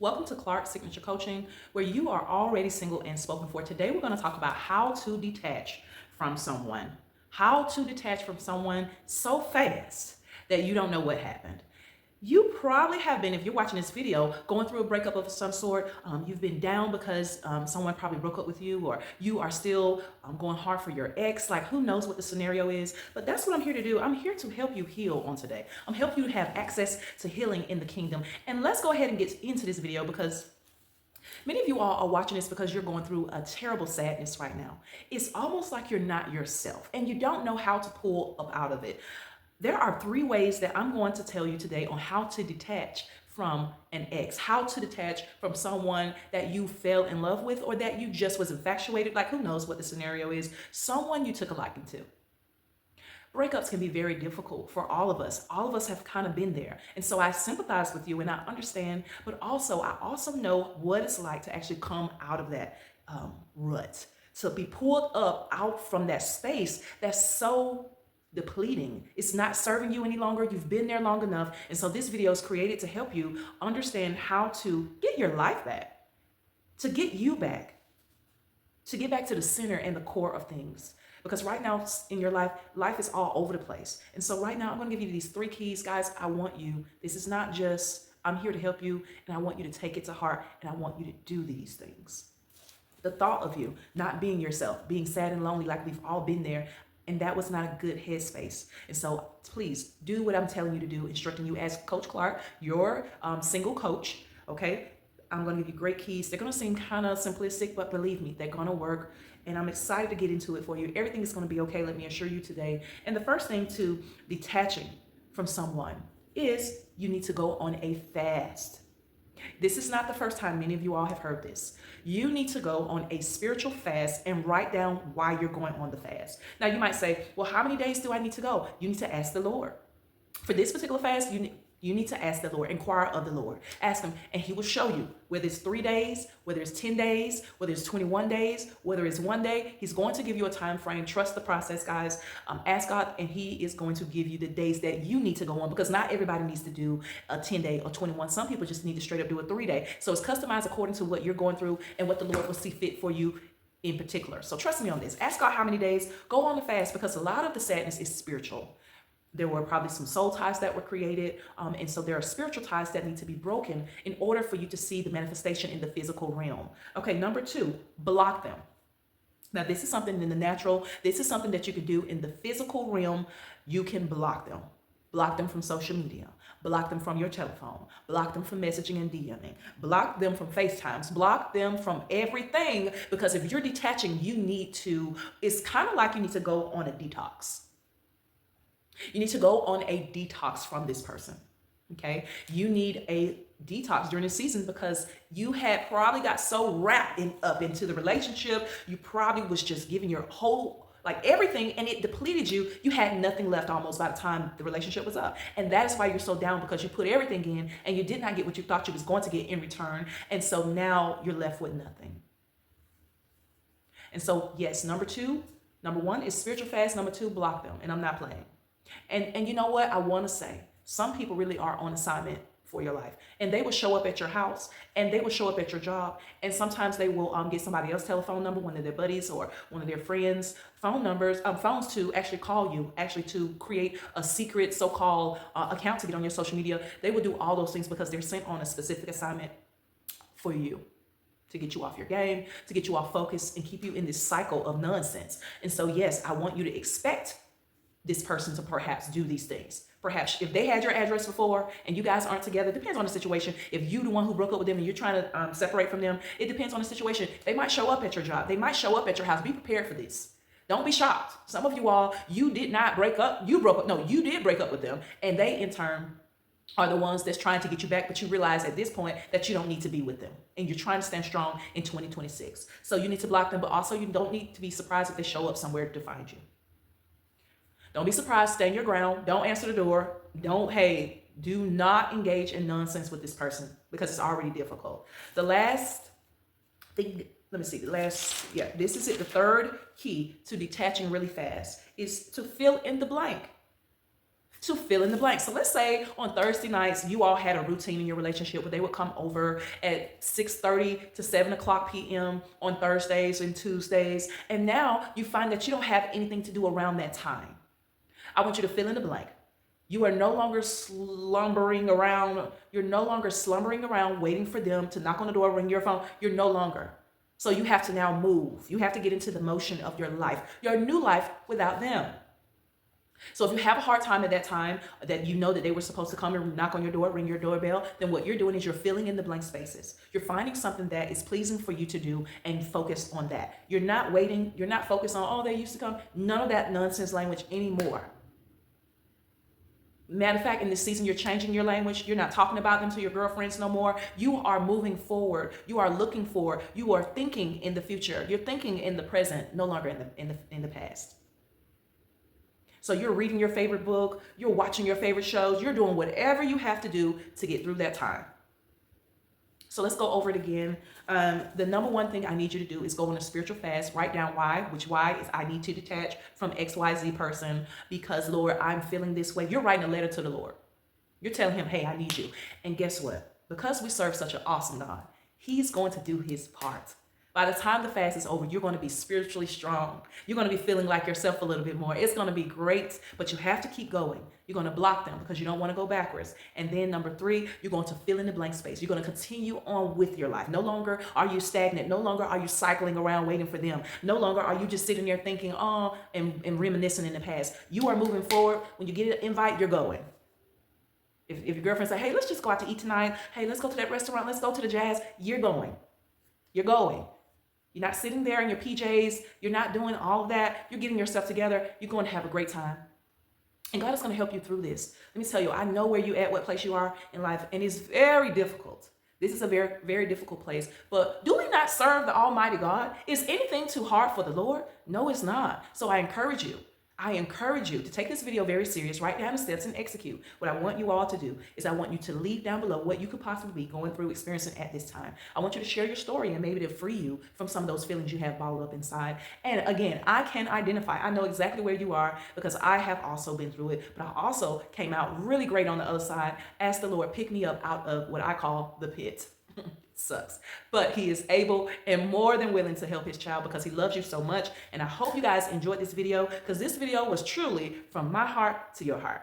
Welcome to Clark's Signature Coaching, where you are already single and spoken for. Today, we're going to talk about how to detach from someone. How to detach from someone so fast that you don't know what happened. You probably have been, if you're watching this video, going through a breakup of some sort. You've been down because someone probably broke up with you, or you are still going hard for your ex. Like, who knows what the scenario is? But that's what I'm here to do. I'm here to help you heal on today. I'm helping you to have access to healing in the kingdom. And let's go ahead and get into this video because many of you all are watching this because you're going through a terrible sadness right now. It's almost like you're not yourself and you don't know how to pull up out of it. There are 3 ways that I'm going to tell you today on how to detach from an ex, how to detach from someone that you fell in love with or that you just was infatuated, like who knows what the scenario is, someone you took a liking to. Breakups can be very difficult for all of us. All of us have kind of been there. And so I sympathize with you and I understand, but also I also know what it's like to actually come out of that rut, to be pulled up out from that space that's so depleting. It's not serving you any longer. You've been there long enough. And so this video is created to help you understand how to get your life back, to get you back, to get back to the center and the core of things. Because right now in your life, life is all over the place. And so right now I'm going to give you these 3 keys. Guys, I want you, this is not just, I'm here to help you, and I want you to take it to heart, and I want you to do these things. The thought of you not being yourself, being sad and lonely, like we've all been there, and that was not a good headspace. And so please do what I'm telling you to do, instructing you as Coach Clark, your single coach, okay? I'm going to give you great keys. They're going to seem kind of simplistic, but believe me, they're going to work. And I'm excited to get into it for you. Everything is going to be okay, let me assure you today. And the first thing to detaching from someone is you need to go on a fast. This is not the first time many of you all have heard this. You need to go on a spiritual fast and write down why you're going on the fast. Now you might say, well, how many days do I need to go? You need to ask the Lord. For this particular fast, you need to ask the Lord, inquire of the Lord. Ask him, and he will show you whether it's 3 days, whether it's 10 days, whether it's 21 days, whether it's 1 day. He's going to give you a time frame. Trust the process, guys. Ask God, and he is going to give you the days that you need to go on, because not everybody needs to do a 10-day or 21. Some people just need to straight up do a 3-day. So it's customized according to what you're going through and what the Lord will see fit for you in particular. So trust me on this. Ask God how many days. Go on the fast, because a lot of the sadness is spiritual. There were probably some soul ties that were created. And so there are spiritual ties that need to be broken in order for you to see the manifestation in the physical realm. Okay, number 2, block them. Now, this is something in the natural. This is something that you can do in the physical realm. You can block them. Block them from social media. Block them from your telephone. Block them from messaging and DMing. Block them from FaceTimes. Block them from everything. Because if you're detaching, you need to, it's kind of like you need to go on a detox. You need to go on a detox from this person, okay? You need a detox during the season because you had probably got so wrapped up into the relationship. You probably was just giving your whole, like everything, and it depleted you. You had nothing left almost by the time the relationship was up. And that is why you're so down, because you put everything in and you did not get what you thought you was going to get in return. And so now you're left with nothing. And so, yes, number 1 is spiritual fast. Number 2, block them. And I'm not playing. And you know what? I want to say, some people really are on assignment for your life, and they will show up at your house, and they will show up at your job, and sometimes they will get somebody else's telephone number, one of their buddies or one of their friends' phones to actually call you, actually to create a secret so-called account to get on your social media. They will do all those things because they're sent on a specific assignment for you, to get you off your game, to get you off focus, and keep you in this cycle of nonsense. And so, yes, I want you to expect this person to perhaps do these things. Perhaps if they had your address before and you guys aren't together, it depends on the situation. If you the one who broke up with them and you're trying to separate from them, it depends on the situation. They might show up at your job. They might show up at your house. Be prepared for this. Don't be shocked. Some of you all, you did not break up. You broke up. No, you did break up with them. And they in turn are the ones that's trying to get you back, but you realize at this point that you don't need to be with them. And you're trying to stand strong in 2026. So you need to block them, but also you don't need to be surprised if they show up somewhere to find you. Don't be surprised. Stand your ground. Don't answer the door. Do not engage in nonsense with this person because it's already difficult. The last thing, this is it. The third key to detaching really fast is to fill in the blank. to fill in the blank. So let's say on Thursday nights, you all had a routine in your relationship where they would come over at 6:30 to 7 o'clock p.m. on Thursdays and Tuesdays. And now you find that you don't have anything to do around that time. I want you to fill in the blank. You are no longer slumbering around. You're no longer slumbering around waiting for them to knock on the door, ring your phone. You're no longer. So you have to now move. You have to get into the motion of your life, your new life without them. So if you have a hard time at that time that you know that they were supposed to come and knock on your door, ring your doorbell, then what you're doing is you're filling in the blank spaces. You're finding something that is pleasing for you to do and focus on that. You're not waiting. You're not focused on, oh, they used to come. None of that nonsense language anymore. Matter of fact, in this season, you're changing your language. You're not talking about them to your girlfriends no more. You are moving forward. You are looking forward. You are thinking in the future. You're thinking in the present, no longer in the past. So you're reading your favorite book, you're watching your favorite shows, you're doing whatever you have to do to get through that time. So let's go over it again. The number one thing I need you to do is go on a spiritual fast. Write down why, which why is I need to detach from XYZ person because, Lord, I'm feeling this way. You're writing a letter to the Lord. You're telling him, hey, I need you. And guess what? Because we serve such an awesome God, he's going to do his part. By the time the fast is over, you're going to be spiritually strong. You're going to be feeling like yourself a little bit more. It's going to be great, but you have to keep going. You're going to block them because you don't want to go backwards. And then number 3, you're going to fill in the blank space. You're going to continue on with your life. No longer are you stagnant. No longer are you cycling around waiting for them. No longer are you just sitting there thinking, oh, and reminiscing in the past. You are moving forward. When you get an invite, you're going. If your girlfriend say, hey, let's just go out to eat tonight. Hey, let's go to that restaurant. Let's go to the jazz. You're going. You're going. You're not sitting there in your PJs. You're not doing all of that. You're getting yourself together. You're going to have a great time. And God is going to help you through this. Let me tell you, I know where you're at, what place you are in life, and it's very difficult. This is a very, very difficult place. But do we not serve the Almighty God? Is anything too hard for the Lord? No, it's not. So I encourage you to take this video very serious, write down the steps and execute. What I want you all to do is I want you to leave down below what you could possibly be going through, experiencing at this time. I want you to share your story and maybe to free you from some of those feelings you have bottled up inside. And again, I can identify. I know exactly where you are because I have also been through it, but I also came out really great on the other side as the Lord picked me up out of what I call the pit. Sucks, but he is able and more than willing to help his child because he loves you so much. And I hope you guys enjoyed this video because this video was truly from my heart to your heart.